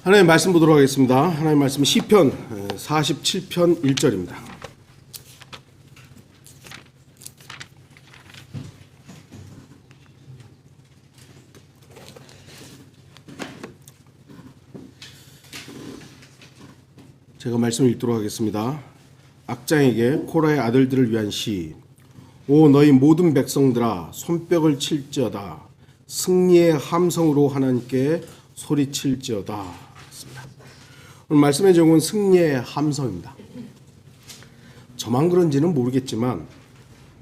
하나님 말씀 보도록 하겠습니다. 하나님 말씀 시편 47편 1절입니다. 제가 말씀을 읽도록 하겠습니다. 악장에게 코라의 아들들을 위한 시. 오 너희 모든 백성들아 손뼉을 칠지어다. 승리의 함성으로 하나님께 소리칠지어다. 오늘 말씀의 제목은 승리의 함성입니다. 저만 그런지는 모르겠지만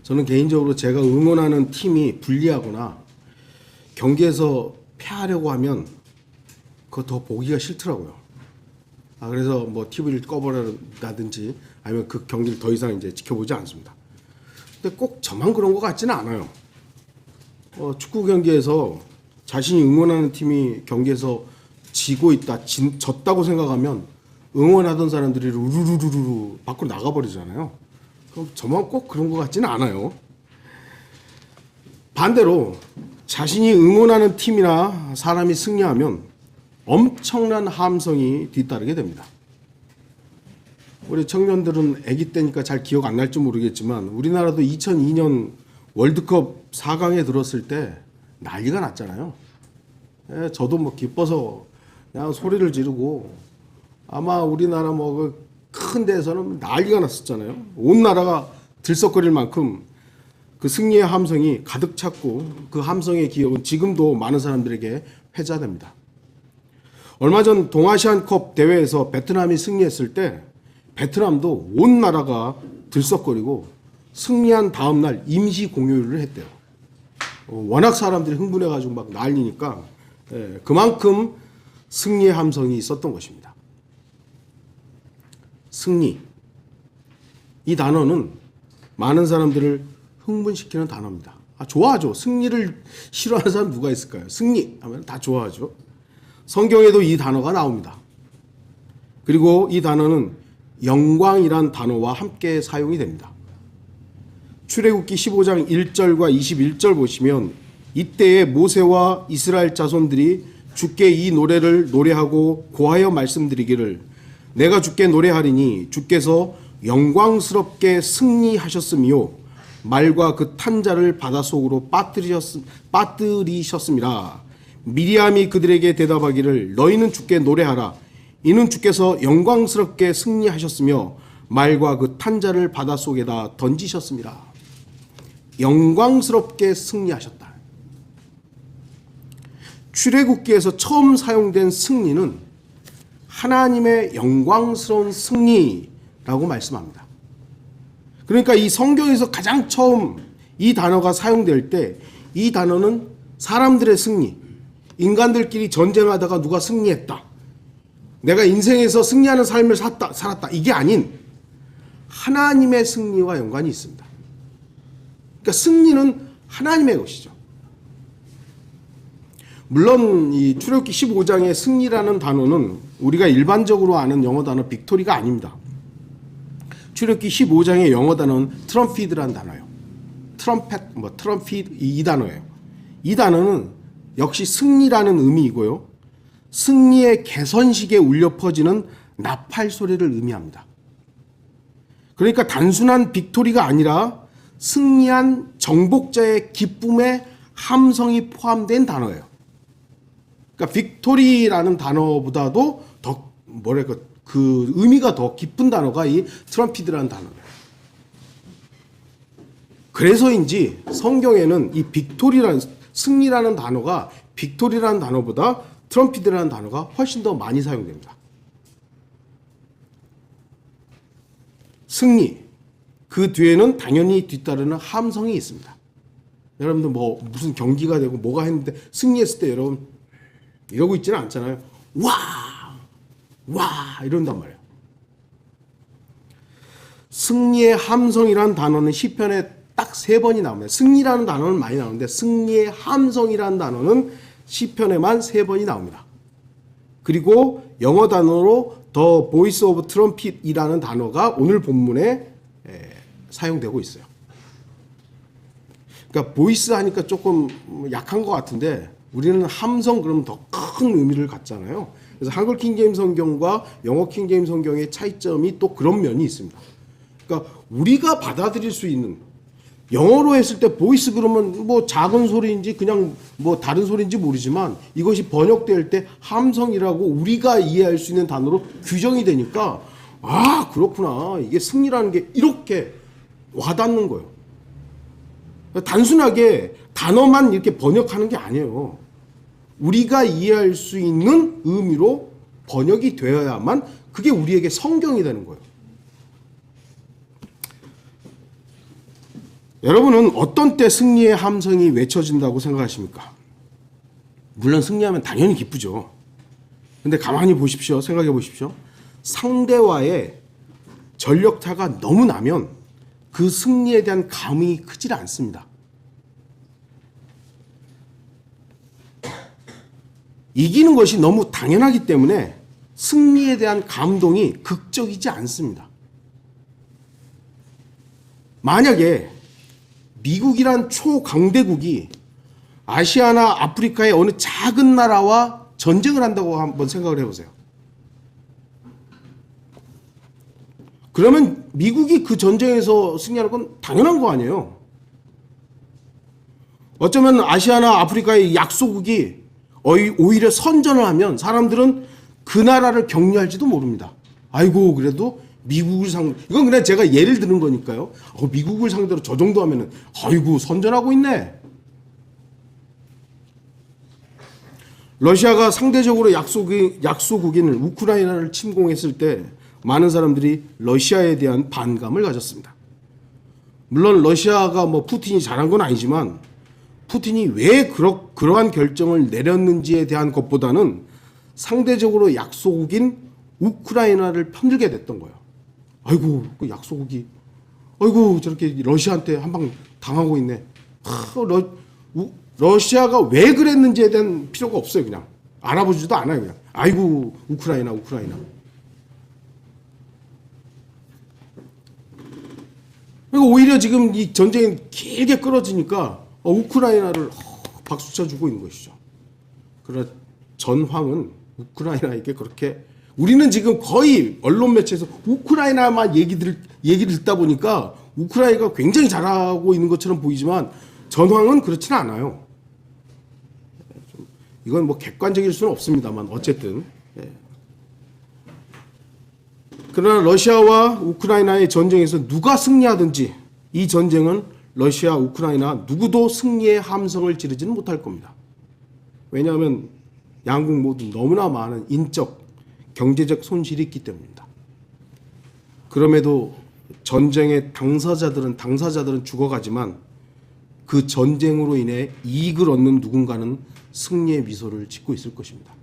저는 개인적으로 제가 응원하는 팀이 불리하거나 경기에서 패하려고 하면 그거 더 보기가 싫더라고요. 그래서 뭐 TV를 꺼버린다든지 아니면 그 경기를 더 이상 이제 지켜보지 않습니다. 근데 꼭 저만 그런 것 같지는 않아요. 축구 경기에서 자신이 응원하는 팀이 경기에서 지고 있다, 졌다고 생각하면 응원하던 사람들이 우르르르르 밖으로 나가버리잖아요. 그럼 저만 꼭 그런 것 같지는 않아요. 반대로 자신이 응원하는 팀이나 사람이 승리하면 엄청난 함성이 뒤따르게 됩니다. 우리 청년들은 아기 때니까 잘 기억 안 날지 모르겠지만 우리나라도 2002년 월드컵 4강에 들었을 때 난리가 났잖아요. 저도 뭐 기뻐서 그냥 소리를 지르고 아마 우리나라 뭐 큰 데에서는 난리가 났었잖아요. 온 나라가 들썩거릴 만큼 그 승리의 함성이 가득 찼고 그 함성의 기억은 지금도 많은 사람들에게 회자됩니다. 얼마 전 동아시안컵 대회에서 베트남이 승리했을 때 베트남도 온 나라가 들썩거리고 승리한 다음 날 임시 공휴일을 했대요. 워낙 사람들이 흥분해가지고 막 난리니까 그만큼 승리의 함성이 있었던 것입니다. 승리. 이 단어는 많은 사람들을 흥분시키는 단어입니다. 좋아하죠. 승리를 싫어하는 사람 누가 있을까요? 승리 하면 다 좋아하죠. 성경에도 이 단어가 나옵니다. 그리고 이 단어는 영광이란 단어와 함께 사용이 됩니다. 출애굽기 15장 1절과 21절 보시면 이때에 모세와 이스라엘 자손들이 주께 이 노래를 노래하고 고하여 말씀드리기를 내가 주께 노래하리니 주께서 영광스럽게 승리하셨으며 말과 그 탄자를 바닷속으로 빠뜨리셨습니다. 미리암이 그들에게 대답하기를 너희는 주께 노래하라. 이는 주께서 영광스럽게 승리하셨으며 말과 그 탄자를 바닷속에다 던지셨습니다. 영광스럽게 승리하셨다. 출애굽기에서 처음 사용된 승리는 하나님의 영광스러운 승리라고 말씀합니다. 그러니까 이 성경에서 가장 처음 이 단어가 사용될 때 이 단어는 사람들의 승리, 인간들끼리 전쟁하다가 누가 승리했다, 내가 인생에서 승리하는 삶을 살았다, 이게 아닌 하나님의 승리와 연관이 있습니다. 그러니까 승리는 하나님의 것이죠. 물론 이 출애굽기 15장의 승리라는 단어는 우리가 일반적으로 아는 영어 단어 빅토리가 아닙니다. 출애굽기 15장의 영어 단어는 트럼피드라는 단어예요. 트럼핏 이 단어예요. 이 단어는 역시 승리라는 의미이고요. 승리의 개선식에 울려 퍼지는 나팔 소리를 의미합니다. 그러니까 단순한 빅토리가 아니라 승리한 정복자의 기쁨의 함성이 포함된 단어예요. 그러니까 빅토리라는 단어보다도 더 그 의미가 더 깊은 단어가 이 트럼피드라는 단어예요. 그래서인지 성경에는 이 빅토리라는 승리라는 단어가 빅토리라는 단어보다 트럼피드라는 단어가 훨씬 더 많이 사용됩니다. 승리, 그 뒤에는 당연히 뒤따르는 함성이 있습니다. 여러분들 뭐 무슨 경기가 되고 뭐가 했는데 승리했을 때 여러분 이러고 있지는 않잖아요. 와 이런단 말이에요. 승리의 함성이라는 단어는 시편에 딱 3번이 나옵니다. 승리라는 단어는 많이 나오는데 승리의 함성이라는 단어는 시편에만 3번이 나옵니다. 그리고 영어 단어로 The Voice of Trumpet이라는 단어가 오늘 본문에 사용되고 있어요. 그러니까 보이스 하니까 조금 약한 것 같은데 우리는 함성 그러면 더 큰 의미를 갖잖아요. 그래서 한글 킹제임 성경과 영어 킹제임 성경의 차이점이 또 그런 면이 있습니다. 그러니까 우리가 받아들일 수 있는, 영어로 했을 때 보이스 그러면 뭐 작은 소리인지 그냥 뭐 다른 소리인지 모르지만 이것이 번역될 때 함성이라고 우리가 이해할 수 있는 단어로 규정이 되니까 아 그렇구나, 이게 승리라는 게 이렇게 와닿는 거예요. 단순하게 단어만 이렇게 번역하는 게 아니에요. 우리가 이해할 수 있는 의미로 번역이 되어야만 그게 우리에게 성경이 되는 거예요. 여러분은 어떤 때 승리의 함성이 외쳐진다고 생각하십니까? 물론 승리하면 당연히 기쁘죠. 근데 가만히 보십시오. 생각해 보십시오. 상대와의 전력차가 너무 나면 그 승리에 대한 감흥이 크질 않습니다. 이기는 것이 너무 당연하기 때문에 승리에 대한 감동이 극적이지 않습니다. 만약에 미국이란 초강대국이 아시아나 아프리카의 어느 작은 나라와 전쟁을 한다고 한번 생각을 해보세요. 그러면 미국이 그 전쟁에서 승리하는 건 당연한 거 아니에요. 어쩌면 아시아나 아프리카의 약소국이 오히려 선전을 하면 사람들은 그 나라를 격려할지도 모릅니다. 아이고 그래도 미국을 이건 그냥 제가 예를 드는 거니까요. 미국을 상대로 저 정도 하면은 아이고 선전하고 있네. 러시아가 상대적으로 약소국인 우크라이나를 침공했을 때 많은 사람들이 러시아에 대한 반감을 가졌습니다. 물론 러시아가 뭐 푸틴이 잘한 건 아니지만 푸틴이 왜 그러한 결정을 내렸는지에 대한 것보다는 상대적으로 약소국인 우크라이나를 편들게 됐던 거예요. 아이고 그 약소국이 아이고 저렇게 러시아한테 한 방 당하고 있네. 러시아가 왜 그랬는지에 대한 필요가 없어요. 그냥 알아보지도 않아요. 그냥 아이고 우크라이나. 그리고 오히려 지금 이 전쟁이 길게 끌어지니까 우크라이나를 박수 쳐주고 있는 것이죠. 그러나 전황은 우크라이나에게 그렇게, 우리는 지금 거의 언론 매체에서 우크라이나만 얘기를 듣다 보니까 우크라이나가 굉장히 잘하고 있는 것처럼 보이지만 전황은 그렇지는 않아요. 이건 뭐 객관적일 수는 없습니다만 어쨌든. 그러나 러시아와 우크라이나의 전쟁에서 누가 승리하든지 이 전쟁은 러시아, 우크라이나 누구도 승리의 함성을 지르지는 못할 겁니다. 왜냐하면 양국 모두 너무나 많은 인적, 경제적 손실이 있기 때문입니다. 그럼에도 전쟁의 당사자들은 죽어가지만 그 전쟁으로 인해 이익을 얻는 누군가는 승리의 미소를 짓고 있을 것입니다.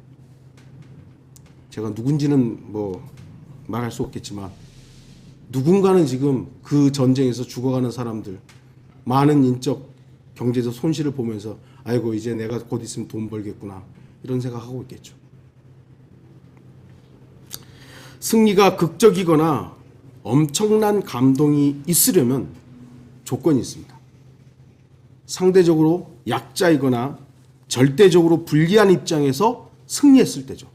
제가 누군지는 뭐 말할 수 없겠지만 누군가는 지금 그 전쟁에서 죽어가는 사람들, 많은 인적, 경제적 손실을 보면서 아이고 이제 내가 곧 있으면 돈 벌겠구나 이런 생각하고 있겠죠. 승리가 극적이거나 엄청난 감동이 있으려면 조건이 있습니다. 상대적으로 약자이거나 절대적으로 불리한 입장에서 승리했을 때죠.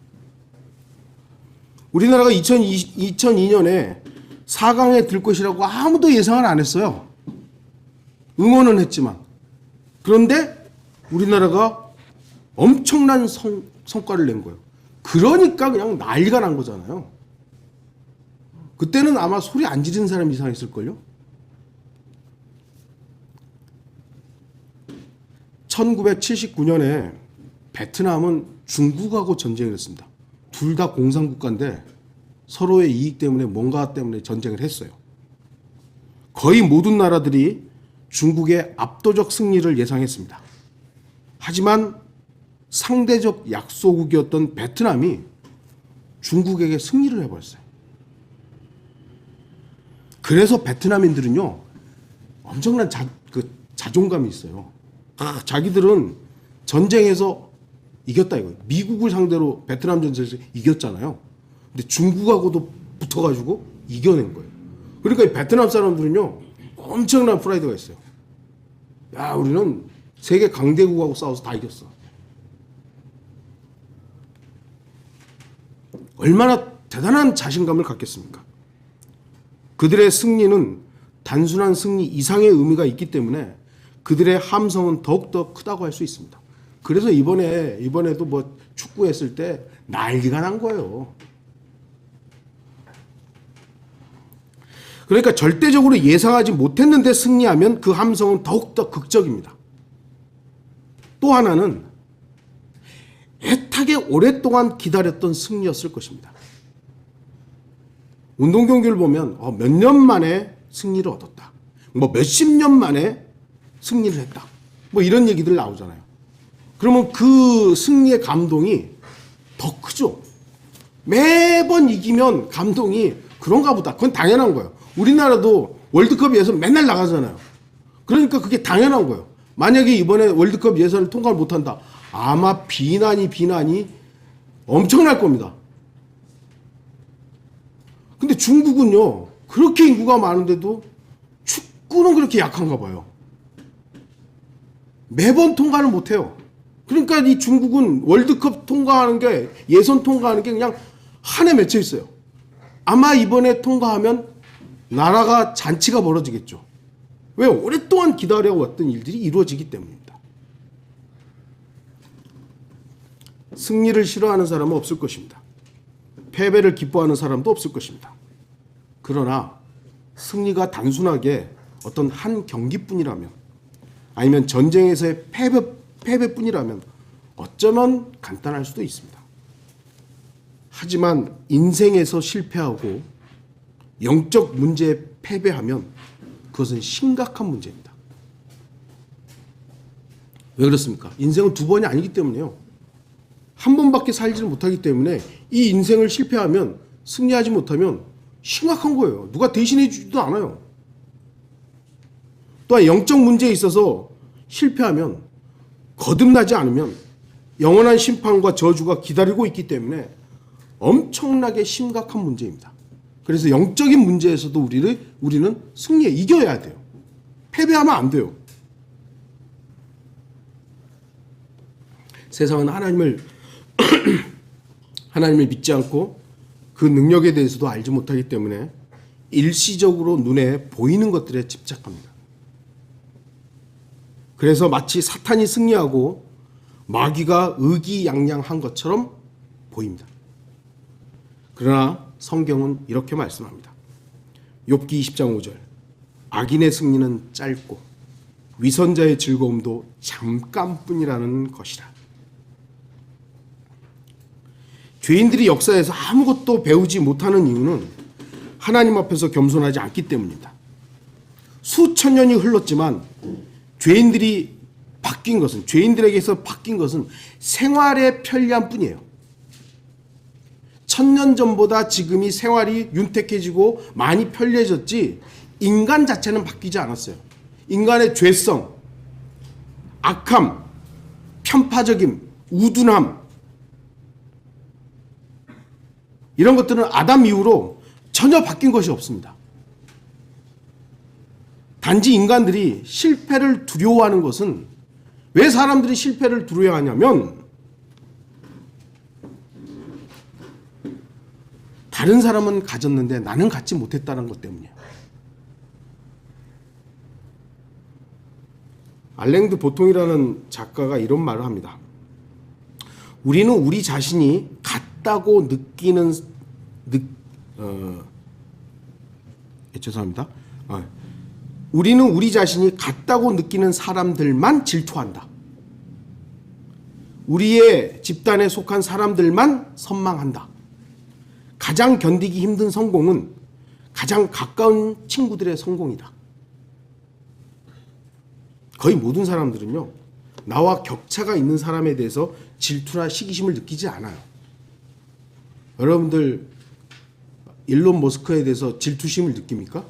우리나라가 2002년에 4강에 들 것이라고 아무도 예상을 안 했어요. 응원은 했지만. 그런데 우리나라가 엄청난 성과를 낸 거예요. 그러니까 그냥 난리가 난 거잖아요. 그때는 아마 소리 안 지르는 사람이 이상했을걸요. 1979년에 베트남은 중국하고 전쟁을 했습니다. 둘 다 공산국가인데 서로의 이익 때문에 뭔가 때문에 전쟁을 했어요. 거의 모든 나라들이 중국의 압도적 승리를 예상했습니다. 하지만 상대적 약소국이었던 베트남이 중국에게 승리를 해버렸어요. 그래서 베트남인들은요 엄청난 자존감이 있어요. 자기들은 전쟁에서 이겼다 이거예요. 미국을 상대로 베트남 전쟁에서 이겼잖아요. 근데 중국하고도 붙어가지고 이겨낸 거예요. 그러니까 이 베트남 사람들은요 엄청난 프라이드가 있어요. 야 우리는 세계 강대국하고 싸워서 다 이겼어. 얼마나 대단한 자신감을 갖겠습니까? 그들의 승리는 단순한 승리 이상의 의미가 있기 때문에 그들의 함성은 더욱더 크다고 할 수 있습니다. 그래서 이번에도 뭐 축구했을 때 난리가 난 거예요. 그러니까 절대적으로 예상하지 못했는데 승리하면 그 함성은 더욱더 극적입니다. 또 하나는 애타게 오랫동안 기다렸던 승리였을 것입니다. 운동 경기를 보면 몇 년 만에 승리를 얻었다. 뭐 몇십 년 만에 승리를 했다. 뭐 이런 얘기들 나오잖아요. 그러면 그 승리의 감동이 더 크죠. 매번 이기면 감동이 그런가 보다. 그건 당연한 거예요. 우리나라도 월드컵 예선 맨날 나가잖아요. 그러니까 그게 당연한 거예요. 만약에 이번에 월드컵 예선을 통과를 못한다. 아마 비난이 엄청날 겁니다. 근데 중국은요, 그렇게 인구가 많은데도 축구는 그렇게 약한가 봐요. 매번 통과를 못해요. 그러니까 이 중국은 월드컵 통과하는 게, 예선 통과하는 게 그냥 한 해 맺혀 있어요. 아마 이번에 통과하면 나라가 잔치가 벌어지겠죠. 왜? 오랫동안 기다려왔던 일들이 이루어지기 때문입니다. 승리를 싫어하는 사람은 없을 것입니다. 패배를 기뻐하는 사람도 없을 것입니다. 그러나 승리가 단순하게 어떤 한 경기뿐이라면, 아니면 전쟁에서의 패배뿐이라면 어쩌면 간단할 수도 있습니다. 하지만 인생에서 실패하고 영적 문제에 패배하면 그것은 심각한 문제입니다. 왜 그렇습니까? 인생은 두 번이 아니기 때문에요. 한 번밖에 살지를 못하기 때문에 이 인생을 실패하면, 승리하지 못하면 심각한 거예요. 누가 대신해 주지도 않아요. 또한 영적 문제에 있어서 실패하면, 거듭나지 않으면 영원한 심판과 저주가 기다리고 있기 때문에 엄청나게 심각한 문제입니다. 그래서 영적인 문제에서도 우리는 승리에 이겨야 돼요. 패배하면 안 돼요. 세상은 하나님을 믿지 않고 그 능력에 대해서도 알지 못하기 때문에 일시적으로 눈에 보이는 것들에 집착합니다. 그래서 마치 사탄이 승리하고 마귀가 의기양양한 것처럼 보입니다. 그러나 성경은 이렇게 말씀합니다. 욥기 20장 5절. 악인의 승리는 짧고 위선자의 즐거움도 잠깐뿐이라는 것이라. 죄인들이 역사에서 아무것도 배우지 못하는 이유는 하나님 앞에서 겸손하지 않기 때문입니다. 수천 년이 흘렀지만 죄인들에게서 바뀐 것은 생활의 편리함 뿐이에요. 1000년 전보다 지금이 생활이 윤택해지고 많이 편리해졌지 인간 자체는 바뀌지 않았어요. 인간의 죄성, 악함, 편파적임, 우둔함, 이런 것들은 아담 이후로 전혀 바뀐 것이 없습니다. 단지 인간들이 실패를 두려워하는 것은, 왜 사람들이 실패를 두려워하냐면 다른 사람은 가졌는데 나는 갖지 못했다는 것 때문이에요. 알랭드 보통이라는 작가가 이런 말을 합니다. 우리는 우리 자신이 같다고 느끼는 죄송합니다. 우리는 우리 자신이 같다고 느끼는 사람들만 질투한다. 우리의 집단에 속한 사람들만 선망한다. 가장 견디기 힘든 성공은 가장 가까운 친구들의 성공이다. 거의 모든 사람들은요, 나와 격차가 있는 사람에 대해서 질투나 시기심을 느끼지 않아요. 여러분들 일론 머스크에 대해서 질투심을 느낍니까?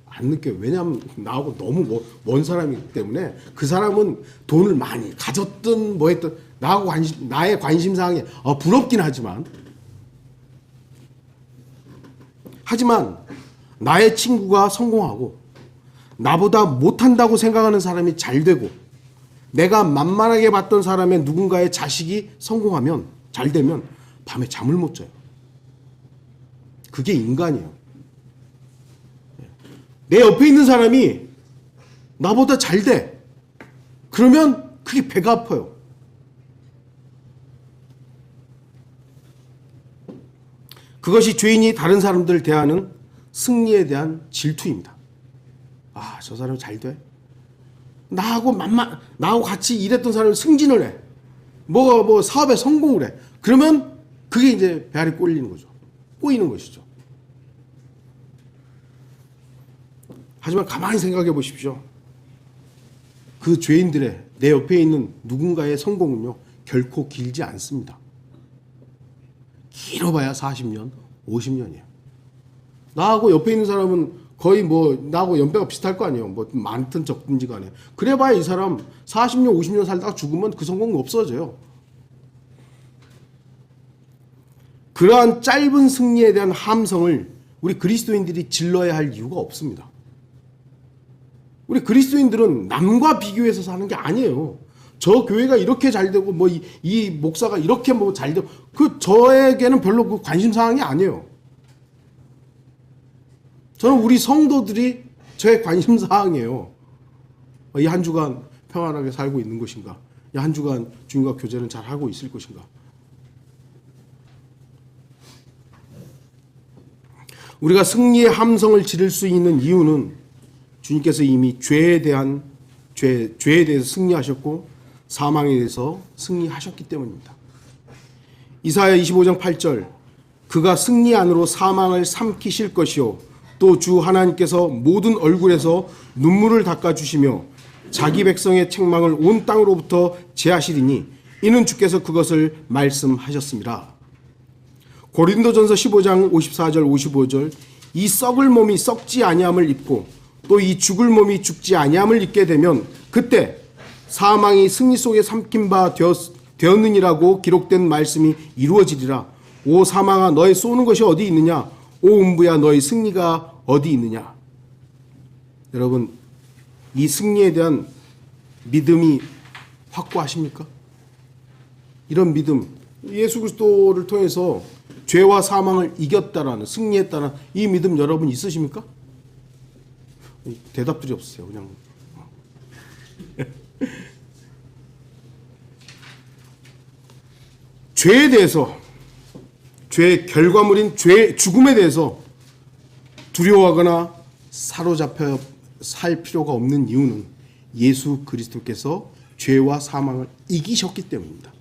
안 느껴요. 왜냐하면 나하고 너무 먼 사람이기 때문에. 그 사람은 돈을 많이 가졌든 뭐 했든 나의 관심사항에 부럽긴 하지만 나의 친구가 성공하고 나보다 못한다고 생각하는 사람이 잘 되고, 내가 만만하게 봤던 사람의 누군가의 자식이 성공하면, 잘 되면 밤에 잠을 못 자요. 그게 인간이에요. 내 옆에 있는 사람이 나보다 잘 돼. 그러면 그게 배가 아파요. 그것이 죄인이 다른 사람들을 대하는 승리에 대한 질투입니다. 아, 저 사람 잘 돼? 나하고 같이 일했던 사람이 승진을 해. 뭐 사업에 성공을 해. 그러면 그게 이제 배알이 꼴리는 거죠. 꼬이는 것이죠. 하지만 가만히 생각해 보십시오. 그 죄인들의 내 옆에 있는 누군가의 성공은요, 결코 길지 않습니다. 길어봐야 40년, 50년이에요. 나하고 옆에 있는 사람은 거의 나하고 연배가 비슷할 거 아니에요. 많든 적든지 간에. 그래봐야 이 사람 40년, 50년 살다가 죽으면 그 성공은 없어져요. 그러한 짧은 승리에 대한 함성을 우리 그리스도인들이 질러야 할 이유가 없습니다. 우리 그리스도인들은 남과 비교해서 사는 게 아니에요. 저 교회가 이렇게 잘 되고 이 목사가 이렇게 잘 되고 저에게는 별로 그 관심 사항이 아니에요. 저는 우리 성도들이 저의 관심 사항이에요. 이 한 주간 평안하게 살고 있는 것인가? 이 한 주간 주님과 교제는 잘 하고 있을 것인가? 우리가 승리의 함성을 지를 수 있는 이유는 주님께서 이미 죄에 대해서 승리하셨고 사망에 대해서 승리하셨기 때문입니다. 이사야 25장 8절, 그가 승리 안으로 사망을 삼키실 것이요 또 주 하나님께서 모든 얼굴에서 눈물을 닦아주시며 자기 백성의 책망을 온 땅으로부터 제하시리니 이는 주께서 그것을 말씀하셨습니다. 고린도전서 15장 54절 55절, 이 썩을 몸이 썩지 아니함을 입고 또 이 죽을 몸이 죽지 아니함을 입게 되면 그때 사망이 승리 속에 삼킨 바 되었느니라고 기록된 말씀이 이루어지리라. 오 사망아, 너의 쏘는 것이 어디 있느냐? 오 음부야, 너의 승리가 어디 있느냐? 여러분, 이 승리에 대한 믿음이 확고하십니까? 이런 믿음, 예수 그리스도를 통해서 죄와 사망을 이겼다라는, 승리했다는 이 믿음 여러분 있으십니까? 대답들이 없으세요. 그냥 죄에 대해서, 죄의 결과물인 죽음에 대해서 두려워하거나 사로잡혀 살 필요가 없는 이유는 예수 그리스도께서 죄와 사망을 이기셨기 때문입니다.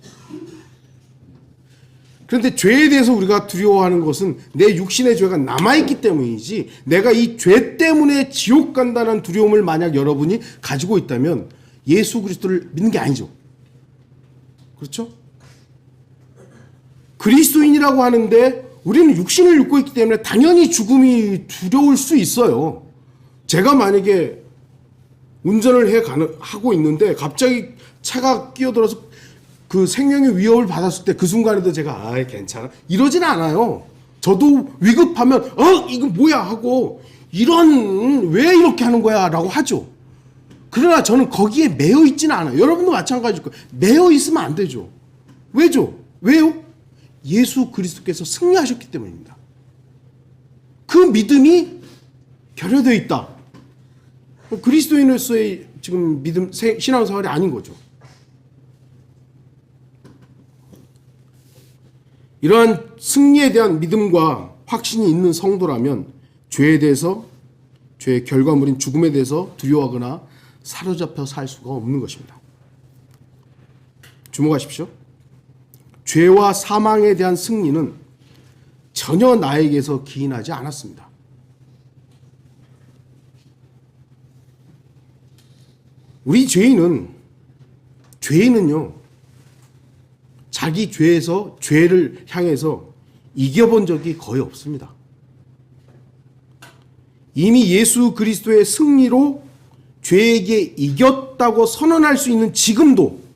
그런데 죄에 대해서 우리가 두려워하는 것은 내 육신의 죄가 남아있기 때문이지, 내가 이 죄 때문에 지옥 간다는 두려움을 만약 여러분이 가지고 있다면 예수 그리스도를 믿는 게 아니죠. 그렇죠? 그리스도인이라고 하는데 우리는 육신을 입고 있기 때문에 당연히 죽음이 두려울 수 있어요. 제가 만약에 운전을 하고 있는데 갑자기 차가 끼어들어서 그 생명의 위협을 받았을 때 그 순간에도 제가 괜찮아 이러지는 않아요. 저도 위급하면 이거 뭐야 하고 왜 이렇게 하는 거야 라고 하죠. 그러나 저는 거기에 매여 있지는 않아요. 여러분도 마찬가지일 거예요. 매여 있으면 안 되죠. 왜요? 예수 그리스도께서 승리하셨기 때문입니다. 그 믿음이 결여되어 있다. 그리스도인으로서의 지금 믿음, 신앙생활이 아닌 거죠. 이러한 승리에 대한 믿음과 확신이 있는 성도라면 죄에 대해서, 죄의 결과물인 죽음에 대해서 두려워하거나 사로잡혀 살 수가 없는 것입니다. 주목하십시오. 죄와 사망에 대한 승리는 전혀 나에게서 기인하지 않았습니다. 우리 죄인은요, 자기 죄를 향해서 이겨본 적이 거의 없습니다. 이미 예수 그리스도의 승리로 죄에게 이겼다고 선언할 수 있는 지금도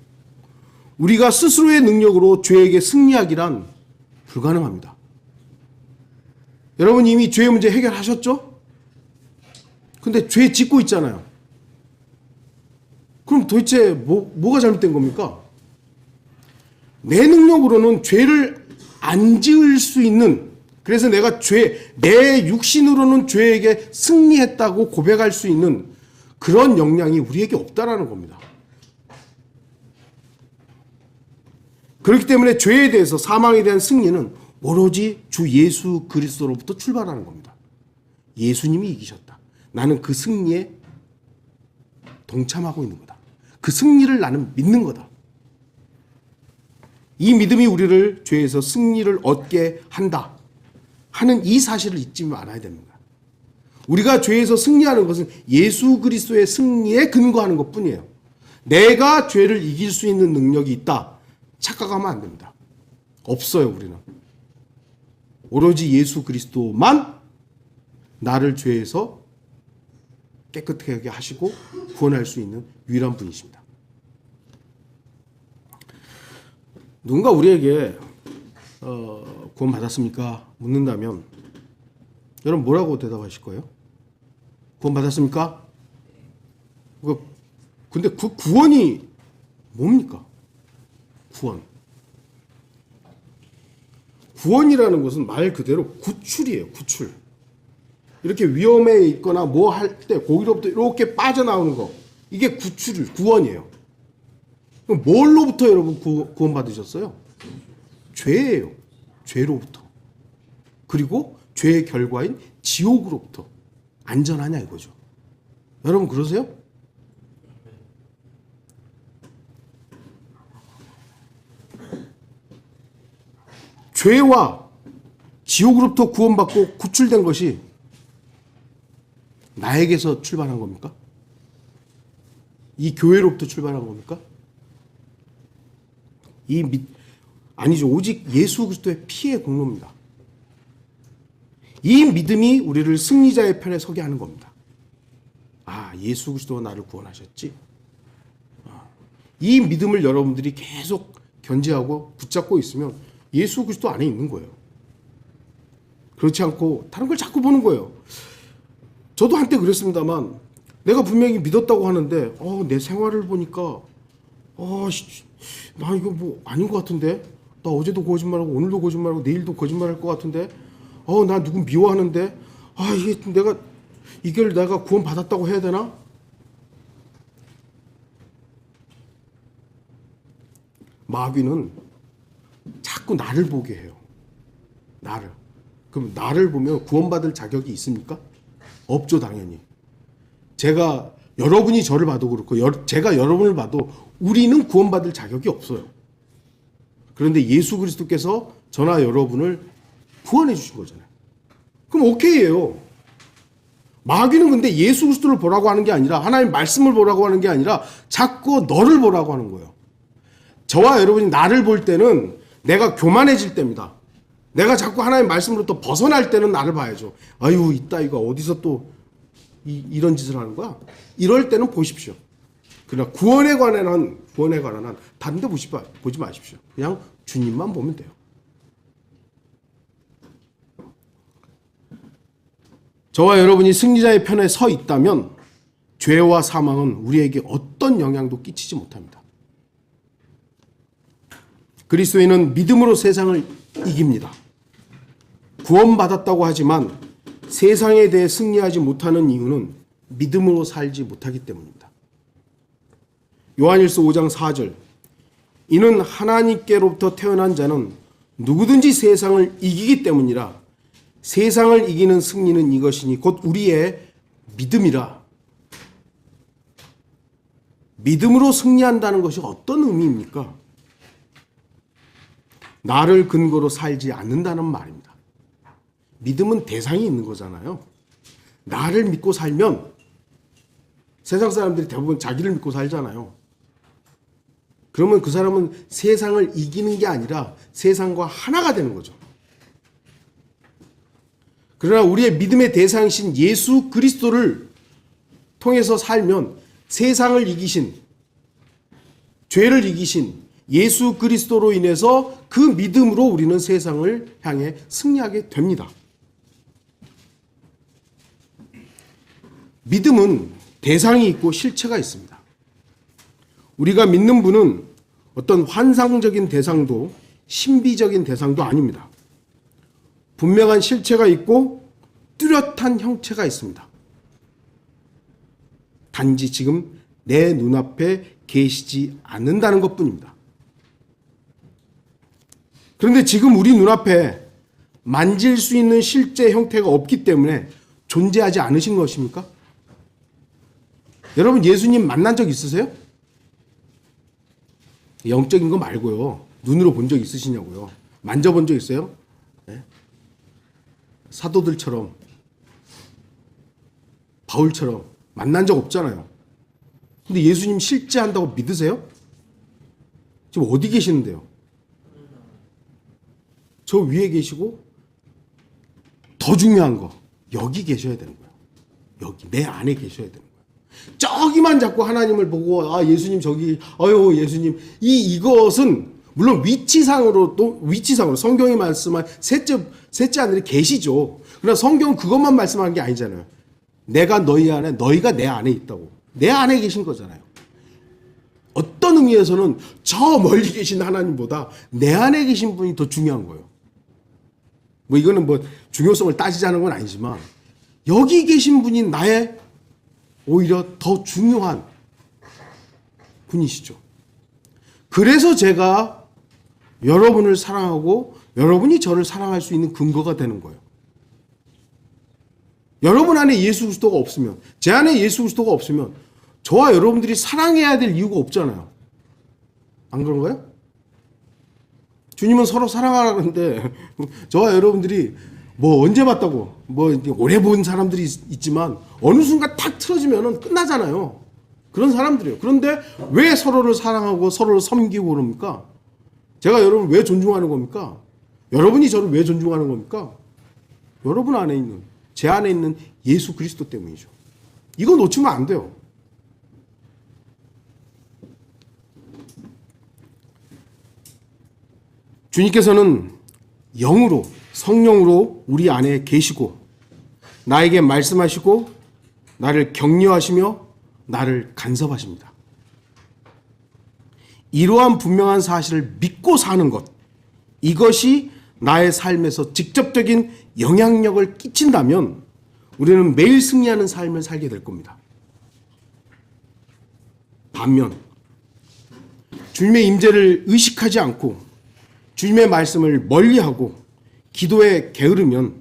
우리가 스스로의 능력으로 죄에게 승리하기란 불가능합니다. 여러분 이미 죄의 문제 해결하셨죠? 근데 죄 짓고 있잖아요. 그럼 도대체 뭐가 잘못된 겁니까? 내 능력으로는 죄를 안 지을 수 있는 그래서 내가 내 육신으로는 죄에게 승리했다고 고백할 수 있는 그런 역량이 우리에게 없다라는 겁니다. 그렇기 때문에 죄에 대해서, 사망에 대한 승리는 오로지 주 예수 그리스도로부터 출발하는 겁니다. 예수님이 이기셨다. 나는 그 승리에 동참하고 있는 거다. 그 승리를 나는 믿는 거다. 이 믿음이 우리를 죄에서 승리를 얻게 한다 하는 이 사실을 잊지 말아야 됩니다. 우리가 죄에서 승리하는 것은 예수 그리스도의 승리에 근거하는 것뿐이에요. 내가 죄를 이길 수 있는 능력이 있다 착각하면 안 됩니다. 없어요. 우리는 오로지 예수 그리스도만 나를 죄에서 깨끗하게 하시고 구원할 수 있는 유일한 분이십니다. 누군가 우리에게 구원 받았습니까? 묻는다면 여러분 뭐라고 대답하실 거예요? 구원 받았습니까? 근데 그 구원이 뭡니까? 구원이라는 것은 말 그대로 구출이에요. 구출. 이렇게 위험에 있거나 뭐 할 때 거기로부터 이렇게 빠져나오는 거, 이게 구원이에요. 그럼 뭘로부터 여러분 구원 받으셨어요? 죄예요. 죄로부터. 그리고 죄의 결과인 지옥으로부터 안전하냐 이거죠. 여러분 그러세요? 죄와 지옥으로부터 구원받고 구출된 것이 나에게서 출발한 겁니까? 이 교회로부터 출발한 겁니까? 아니죠. 오직 예수 그리스도의 피의 공로입니다. 이 믿음이 우리를 승리자의 편에 서게 하는 겁니다. 아, 예수 그리스도가 나를 구원하셨지. 이 믿음을 여러분들이 계속 견지하고 붙잡고 있으면 예수 그리스도 안에 있는 거예요. 그렇지 않고 다른 걸 자꾸 보는 거예요. 저도 한때 그랬습니다만 내가 분명히 믿었다고 하는데 내 생활을 보니까 나 이거 뭐 아닌 것 같은데, 나 어제도 거짓말하고 오늘도 거짓말하고 내일도 거짓말할 것 같은데, 나 누구 미워하는데, 이걸 내가 구원 받았다고 해야 되나? 마귀는 자꾸 나를 보게 해요. 나를. 그럼 나를 보면 구원받을 자격이 있습니까? 없죠, 당연히. 여러분이 저를 봐도 그렇고, 제가 여러분을 봐도 우리는 구원받을 자격이 없어요. 그런데 예수 그리스도께서 저나 여러분을 구원해 주신 거잖아요. 그럼 오케이예요. 마귀는 근데 예수 그리스도를 보라고 하는 게 아니라, 하나님 말씀을 보라고 하는 게 아니라 자꾸 너를 보라고 하는 거예요. 저와 여러분이 나를 볼 때는 내가 교만해질 때입니다. 내가 자꾸 하나님 말씀으로부터 벗어날 때는 나를 봐야죠. 아유, 이따위가 어디서 또 이런 짓을 하는 거야? 이럴 때는 보십시오. 그러나 구원에 관한 한 다른 데 보지 마십시오. 그냥 주님만 보면 돼요. 저와 여러분이 승리자의 편에 서 있다면 죄와 사망은 우리에게 어떤 영향도 끼치지 못합니다. 그리스도인은 믿음으로 세상을 이깁니다. 구원받았다고 하지만 세상에 대해 승리하지 못하는 이유는 믿음으로 살지 못하기 때문입니다. 요한일서 5장 4절, 이는 하나님께로부터 태어난 자는 누구든지 세상을 이기기 때문이라. 세상을 이기는 승리는 이것이니 곧 우리의 믿음이라. 믿음으로 승리한다는 것이 어떤 의미입니까? 나를 근거로 살지 않는다는 말입니다. 믿음은 대상이 있는 거잖아요. 나를 믿고 살면, 세상 사람들이 대부분 자기를 믿고 살잖아요. 그러면 그 사람은 세상을 이기는 게 아니라 세상과 하나가 되는 거죠. 그러나 우리의 믿음의 대상이신 예수 그리스도를 통해서 살면 세상을 이기신, 죄를 이기신 예수 그리스도로 인해서 그 믿음으로 우리는 세상을 향해 승리하게 됩니다. 믿음은 대상이 있고 실체가 있습니다. 우리가 믿는 분은 어떤 환상적인 대상도 신비적인 대상도 아닙니다. 분명한 실체가 있고 뚜렷한 형체가 있습니다. 단지 지금 내 눈앞에 계시지 않는다는 것뿐입니다. 그런데 지금 우리 눈앞에 만질 수 있는 실제 형태가 없기 때문에 존재하지 않으신 것입니까? 여러분, 예수님 만난 적 있으세요? 영적인 거 말고요. 눈으로 본 적 있으시냐고요. 만져본 적 있어요? 네? 사도들처럼, 바울처럼 만난 적 없잖아요. 근데 예수님 실제한다고 믿으세요? 지금 어디 계시는데요? 저 위에 계시고 더 중요한 거, 여기 계셔야 되는 거예요. 여기 내 안에 계셔야 되는 거예요. 저기만 자꾸 하나님을 보고 예수님 저기 예수님 이것은 물론 위치상으로 성경이 말씀한 셋째 하늘에 계시죠. 그러나 성경은 그것만 말씀하는 게 아니잖아요. 내가 너희 안에, 너희가 내 안에 있다고. 내 안에 계신 거잖아요. 어떤 의미에서는 저 멀리 계신 하나님보다 내 안에 계신 분이 더 중요한 거예요. 이거는 중요성을 따지자는 건 아니지만 여기 계신 분이 나의 오히려 더 중요한 분이시죠. 그래서 제가 여러분을 사랑하고 여러분이 저를 사랑할 수 있는 근거가 되는 거예요. 여러분 안에 예수 그리스도가 없으면, 제 안에 예수 그리스도가 없으면 저와 여러분들이 사랑해야 될 이유가 없잖아요. 안 그런가요? 주님은 서로 사랑하라는데 저와 여러분들이 언제 봤다고 오래 본 사람들이 있지만 어느 순간 탁 틀어지면 끝나잖아요. 그런 사람들이에요. 그런데 왜 서로를 사랑하고 서로를 섬기고 그럽니까? 제가 여러분을 왜 존중하는 겁니까? 여러분이 저를 왜 존중하는 겁니까? 여러분 안에 있는, 제 안에 있는 예수 그리스도 때문이죠. 이거 놓치면 안 돼요. 주님께서는 영으로, 성령으로 우리 안에 계시고 나에게 말씀하시고 나를 격려하시며 나를 간섭하십니다. 이러한 분명한 사실을 믿고 사는 것, 이것이 나의 삶에서 직접적인 영향력을 끼친다면 우리는 매일 승리하는 삶을 살게 될 겁니다. 반면 주님의 임재를 의식하지 않고 주님의 말씀을 멀리하고 기도에 게으르면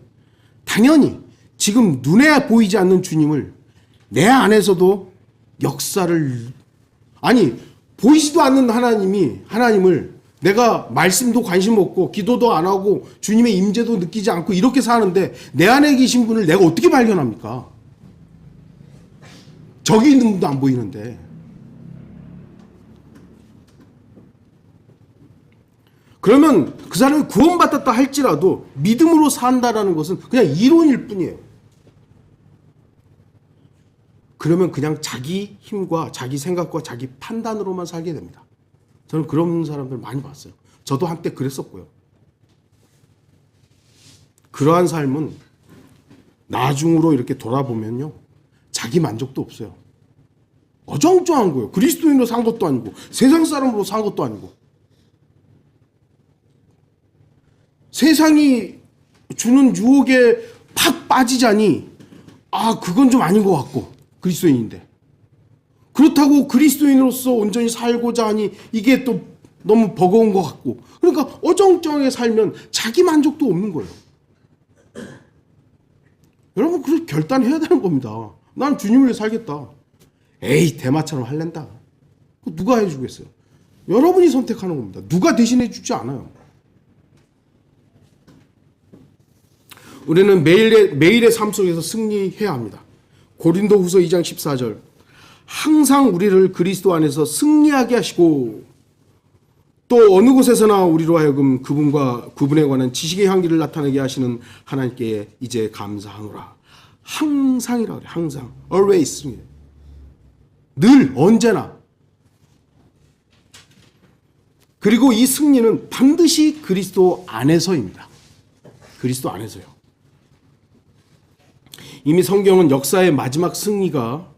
당연히 지금 눈에 보이지 않는 주님을 내 안에서도 보이지도 않는 하나님을 내가 말씀도 관심 없고 기도도 안 하고 주님의 임재도 느끼지 않고 이렇게 사는데 내 안에 계신 분을 내가 어떻게 발견합니까? 저기 있는 분도 안 보이는데. 그러면 그 사람이 구원받았다 할지라도 믿음으로 산다라는 것은 그냥 이론일 뿐이에요. 그러면 그냥 자기 힘과 자기 생각과 자기 판단으로만 살게 됩니다. 저는 그런 사람들 많이 봤어요. 저도 한때 그랬었고요. 그러한 삶은 나중으로 이렇게 돌아보면요, 자기 만족도 없어요. 어정쩡한 거예요. 그리스도인으로 산 것도 아니고 세상 사람으로 산 것도 아니고 세상이 주는 유혹에 팍 빠지자니 그건 좀 아닌 것 같고 그리스도인인데 그렇다고 그리스도인으로서 온전히 살고자 하니 이게 또 너무 버거운 것 같고 그러니까 어정쩡하게 살면 자기 만족도 없는 거예요. 여러분 그렇게 결단해야 되는 겁니다. 난 주님을 위해 살겠다. 에이 대마처럼 할랜다. 누가 해주겠어요? 여러분이 선택하는 겁니다. 누가 대신해 주지 않아요. 우리는 매일의 삶 속에서 승리해야 합니다. 고린도후서 2장 14절 항상 우리를 그리스도 안에서 승리하게 하시고 또 어느 곳에서나 우리로 하여금 그분에 관한 지식의 향기를 나타내게 하시는 하나님께 이제 감사하노라. 항상이라 그래. 항상. always. 늘 언제나. 그리고 이 승리는 반드시 그리스도 안에서입니다. 그리스도 안에서요. 이미 성경은 역사의 마지막 승리가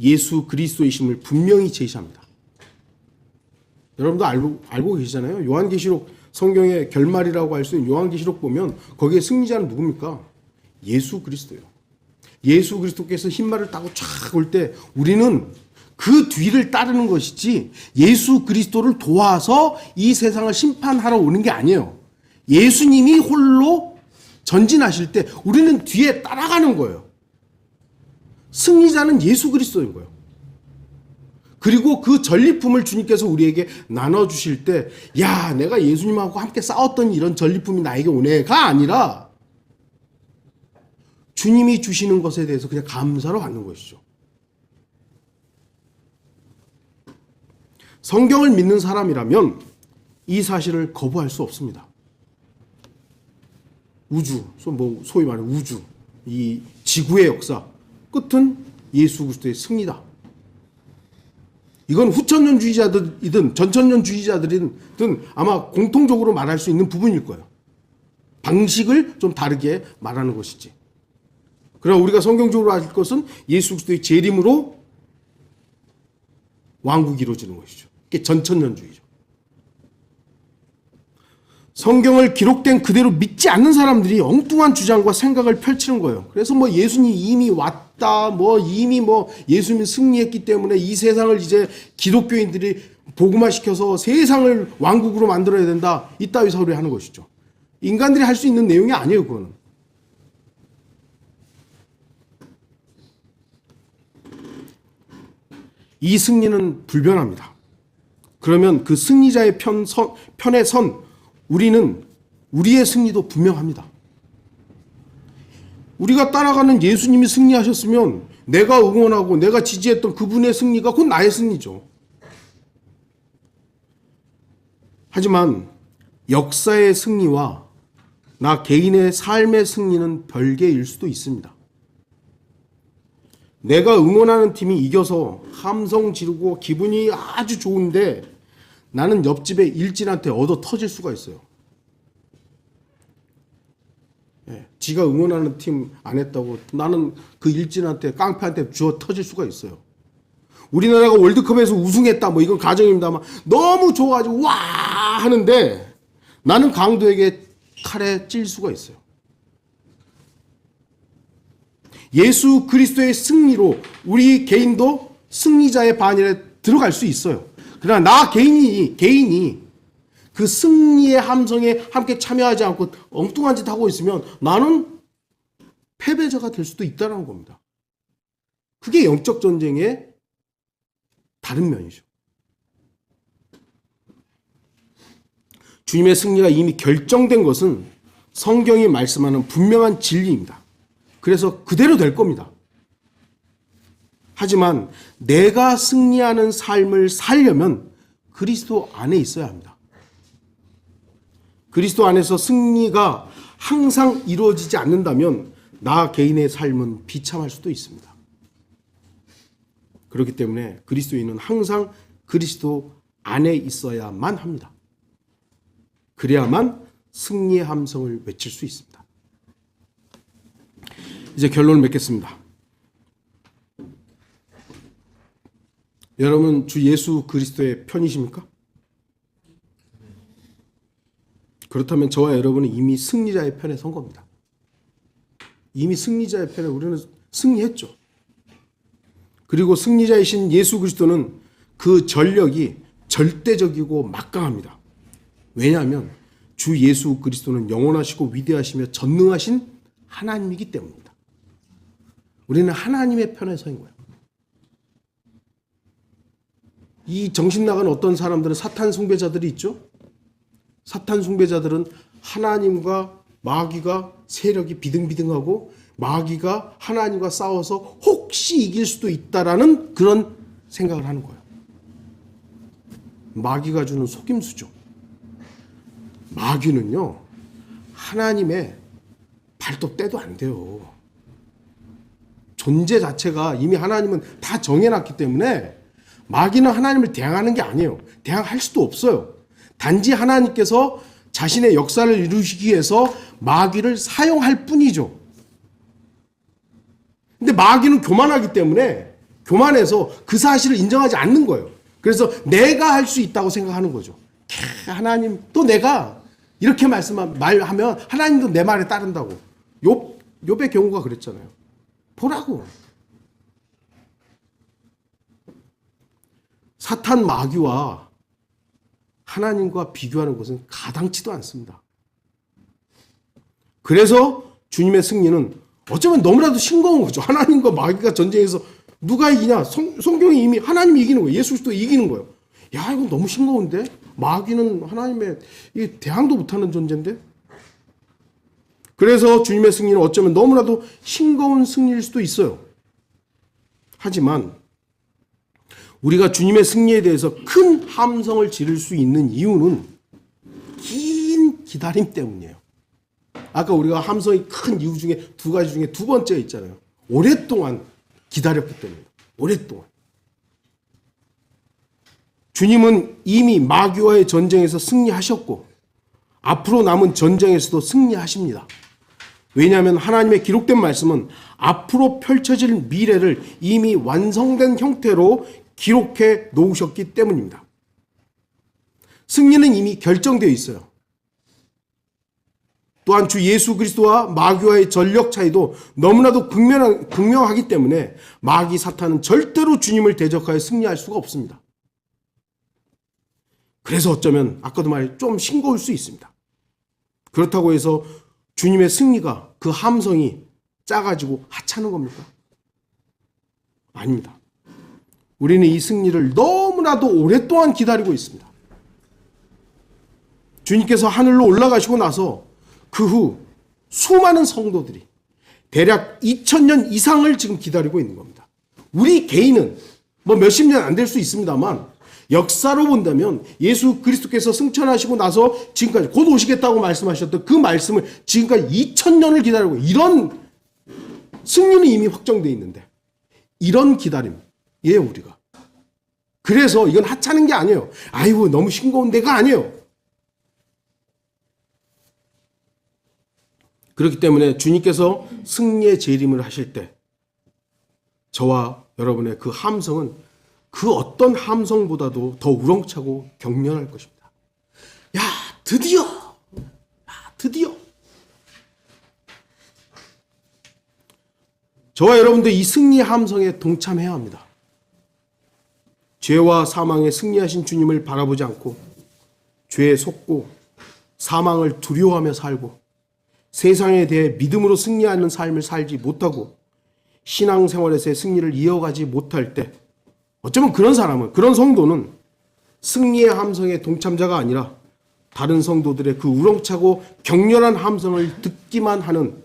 예수 그리스도이심을 분명히 제시합니다. 여러분도 알고 계시잖아요. 요한계시록 성경의 결말이라고 할 수 있는 요한계시록 보면 거기에 승리자는 누굽니까? 예수 그리스도예요. 예수 그리스도께서 흰말을 타고 쫙 올 때 우리는 그 뒤를 따르는 것이지 예수 그리스도를 도와서 이 세상을 심판하러 오는 게 아니에요. 예수님이 홀로 전진하실 때 우리는 뒤에 따라가는 거예요. 승리자는 예수 그리스도인 거예요. 그리고 그 전리품을 주님께서 우리에게 나눠주실 때, 야, 내가 예수님하고 함께 싸웠던 이런 전리품이 나에게 오네가 아니라 주님이 주시는 것에 대해서 그냥 감사로 받는 것이죠. 성경을 믿는 사람이라면 이 사실을 거부할 수 없습니다. 우주, 소위 말하는 우주, 이 지구의 역사, 끝은 예수 그리스도의 승리다. 이건 후천년주의자들이든 전천년주의자들이든 아마 공통적으로 말할 수 있는 부분일 거예요. 방식을 좀 다르게 말하는 것이지. 그러나 우리가 성경적으로 알 것은 예수 그리스도의 재림으로 왕국이 이루어지는 것이죠. 그게 전천년주의죠. 성경을 기록된 그대로 믿지 않는 사람들이 엉뚱한 주장과 생각을 펼치는 거예요. 그래서 예수님이 이미 왔다, 이미 예수님이 승리했기 때문에 이 세상을 이제 기독교인들이 복음화시켜서 세상을 왕국으로 만들어야 된다. 이따위 소리 하는 것이죠. 인간들이 할 수 있는 내용이 아니에요, 그거는. 이 승리는 불변합니다. 그러면 그 승리자의 편에 선 우리는 우리의 승리도 분명합니다. 우리가 따라가는 예수님이 승리하셨으면 내가 응원하고 내가 지지했던 그분의 승리가 곧 나의 승리죠. 하지만 역사의 승리와 나 개인의 삶의 승리는 별개일 수도 있습니다. 내가 응원하는 팀이 이겨서 함성 지르고 기분이 아주 좋은데 나는 옆집에 일진한테 얻어 터질 수가 있어요. 지가 응원하는 팀 안 했다고 나는 그 일진한테 깡패한테 주워 터질 수가 있어요. 우리나라가 월드컵에서 우승했다 이건 가정입니다만 너무 좋아가지고 와 하는데 나는 강도에게 칼에 찔 수가 있어요. 예수 그리스도의 승리로 우리 개인도 승리자의 반열에 들어갈 수 있어요. 그러나 나 개인이 그 승리의 함성에 함께 참여하지 않고 엉뚱한 짓 하고 있으면 나는 패배자가 될 수도 있다는 겁니다. 그게 영적 전쟁의 다른 면이죠. 주님의 승리가 이미 결정된 것은 성경이 말씀하는 분명한 진리입니다. 그래서 그대로 될 겁니다. 하지만 내가 승리하는 삶을 살려면 그리스도 안에 있어야 합니다. 그리스도 안에서 승리가 항상 이루어지지 않는다면 나 개인의 삶은 비참할 수도 있습니다. 그렇기 때문에 그리스도인은 항상 그리스도 안에 있어야만 합니다. 그래야만 승리의 함성을 외칠 수 있습니다. 이제 결론을 맺겠습니다. 여러분 주 예수 그리스도의 편이십니까? 그렇다면 저와 여러분은 이미 승리자의 편에 선 겁니다. 이미 승리자의 편에 우리는 승리했죠. 그리고 승리자이신 예수 그리스도는 그 전력이 절대적이고 막강합니다. 왜냐하면 주 예수 그리스도는 영원하시고 위대하시며 전능하신 하나님이기 때문입니다. 우리는 하나님의 편에 서 있는 거예요. 이 정신 나간 어떤 사람들은 사탄 숭배자들이 있죠. 사탄 숭배자들은 하나님과 마귀가 세력이 비등비등하고 마귀가 하나님과 싸워서 혹시 이길 수도 있다라는 그런 생각을 하는 거예요. 마귀가 주는 속임수죠. 마귀는요, 하나님의 발톱 떼도 안 돼요. 존재 자체가 이미 하나님은 다 정해놨기 때문에 마귀는 하나님을 대항하는 게 아니에요. 대항할 수도 없어요. 단지 하나님께서 자신의 역사를 이루시기 위해서 마귀를 사용할 뿐이죠. 근데 마귀는 교만하기 때문에 교만해서 그 사실을 인정하지 않는 거예요. 그래서 내가 할 수 있다고 생각하는 거죠. 하나님, 또 내가 이렇게 말하면 하나님도 내 말에 따른다고. 욥의 경우가 그랬잖아요. 보라고. 사탄 마귀와 하나님과 비교하는 것은 가당치도 않습니다. 그래서 주님의 승리는 어쩌면 너무나도 싱거운 거죠. 하나님과 마귀가 전쟁에서 누가 이기냐? 성경이 이미 하나님이 이기는 거예요. 예수 그리스도 이기는 거예요. 야, 이건 너무 싱거운데? 마귀는 하나님의 대항도 못하는 존재인데? 그래서 주님의 승리는 어쩌면 너무나도 싱거운 승리일 수도 있어요. 하지만 우리가 주님의 승리에 대해서 큰 함성을 지를 수 있는 이유는 긴 기다림 때문이에요. 아까 우리가 함성이 큰 이유 중에 두 가지 중에 두 번째 있잖아요. 오랫동안 기다렸기 때문에. 오랫동안. 주님은 이미 마귀와의 전쟁에서 승리하셨고 앞으로 남은 전쟁에서도 승리하십니다. 왜냐하면 하나님의 기록된 말씀은 앞으로 펼쳐질 미래를 이미 완성된 형태로 기록해 놓으셨기 때문입니다. 승리는 이미 결정되어 있어요. 또한 주 예수 그리스도와 마귀와의 전력 차이도 너무나도 극명하기 때문에 마귀 사탄은 절대로 주님을 대적하여 승리할 수가 없습니다. 그래서 어쩌면 아까도 말해 좀 싱거울 수 있습니다. 그렇다고 해서 주님의 승리가 그 함성이 작아지고 하찮은 겁니까? 아닙니다. 우리는 이 승리를 너무나도 오랫동안 기다리고 있습니다. 주님께서 하늘로 올라가시고 나서 그 후 수많은 성도들이 대략 2000년 이상을 지금 기다리고 있는 겁니다. 우리 개인은 뭐 몇십 년 안 될 수 있습니다만 역사로 본다면 예수 그리스도께서 승천하시고 나서 지금까지 곧 오시겠다고 말씀하셨던 그 말씀을 지금까지 2000년을 기다리고 이런 승리는 이미 확정되어 있는데 이런 기다림이에요 우리가. 그래서 이건 하찮은 게 아니에요. 아이고 너무 싱거운 데가 아니에요. 그렇기 때문에 주님께서 승리의 재림을 하실 때 저와 여러분의 그 함성은 그 어떤 함성보다도 더 우렁차고 격렬할 것입니다. 야, 드디어! 드디어! 저와 여러분들 이 승리의 함성에 동참해야 합니다. 죄와 사망에 승리하신 주님을 바라보지 않고 죄에 속고 사망을 두려워하며 살고 세상에 대해 믿음으로 승리하는 삶을 살지 못하고 신앙생활에서의 승리를 이어가지 못할 때 어쩌면 그런 사람은, 그런 성도는 승리의 함성의 동참자가 아니라 다른 성도들의 그 우렁차고 격렬한 함성을 듣기만 하는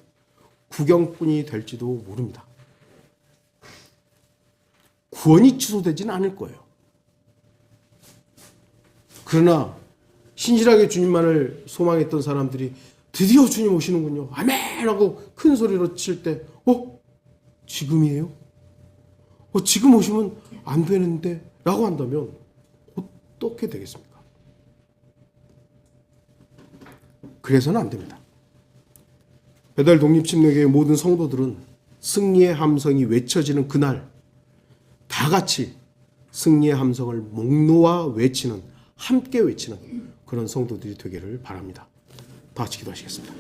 구경꾼이 될지도 모릅니다. 구원이 취소되지는 않을 거예요. 그러나 신실하게 주님만을 소망했던 사람들이 드디어 주님 오시는군요. 아멘! 하고 큰 소리로 칠 때 지금이에요? 지금 오시면 안 되는데? 라고 한다면 어떻게 되겠습니까? 그래서는 안 됩니다. 배달 독립침례교회 모든 성도들은 승리의 함성이 외쳐지는 그날 다 같이 승리의 함성을 목 놓아 외치는, 함께 외치는 그런 성도들이 되기를 바랍니다. 다 같이 기도하시겠습니다.